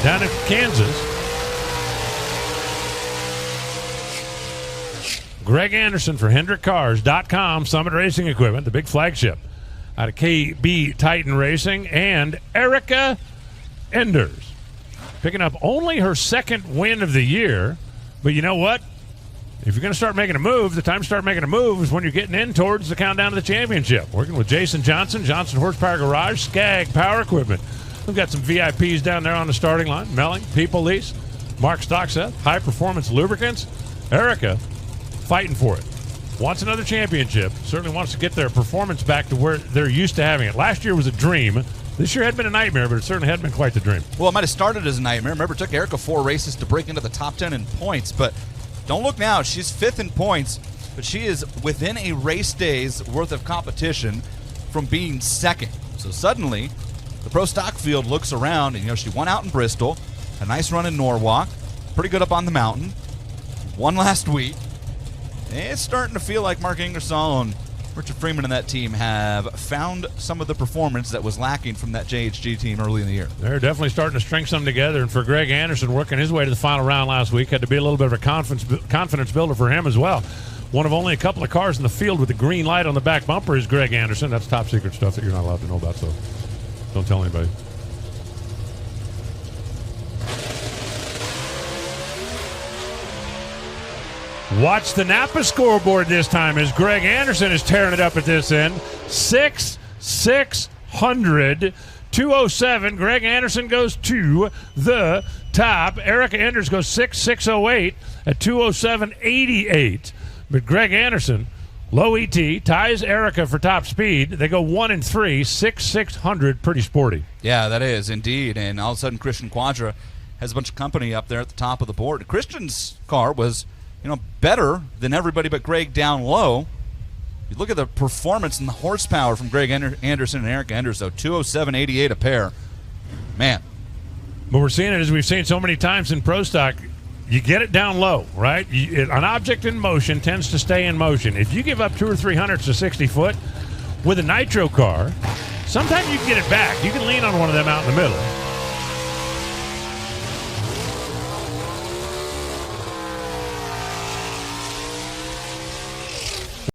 down in Kansas. Greg Anderson for HendrickCars.com, Summit Racing Equipment, the big flagship out of KB Titan Racing, and Erica Enders picking up only her second win of the year. But you know what? If you're going to start making a move, the time to start making a move is when you're getting in towards the countdown to the championship. Working with Jason Johnson, Johnson Horsepower Garage, Skag Power Equipment. We've got some VIPs down there on the starting line. Melling, People Lease, Mark Stockseth, High Performance Lubricants. Erica fighting for it. Wants another championship. Certainly wants to get their performance back to where they're used to having it. Last year was a dream. This year had been a nightmare, but it certainly had been quite the dream. Well, it might have started as a nightmare. Remember, it took Erica 4 races to break into the top 10 in points, but don't look now. She's 5th in points, but she is within a race day's worth of competition from being 2nd. So suddenly, the pro stock field looks around, and she won out in Bristol, a nice run in Norwalk, pretty good up on the mountain, won last week. It's starting to feel like Mark Ingersoll and Richard Freeman and that team have found some of the performance that was lacking from that JHG team early in the year. They're definitely starting to string something together, and for Greg Anderson, working his way to the final round last week, had to be a little bit of a confidence builder for him as well. One of only a couple of cars in the field with the green light on the back bumper is Greg Anderson. That's top secret stuff that you're not allowed to know about, so don't tell anybody. Watch the Napa scoreboard this time as Greg Anderson is tearing it up at this end. 6,600, 207. Greg Anderson goes to the top. Erica Enders goes 6,608 at 207.88. But Greg Anderson, low ET, ties Erica for top speed. They go 1 and 3, 6,600. Pretty sporty. Yeah, that is indeed. And all of a sudden, Christian Quadra has a bunch of company up there at the top of the board. Christian's car was better than everybody but Greg down low. You look at the performance and the horsepower from Greg Anderson and Erica Enders, though, 207.88 a pair. Man. But we're seeing it as we've seen so many times in Pro Stock. You get it down low, right? An object in motion tends to stay in motion. If you give up 2 or 3 hundredths to 60 foot with a nitro car, sometimes you can get it back. You can lean on one of them out in the middle.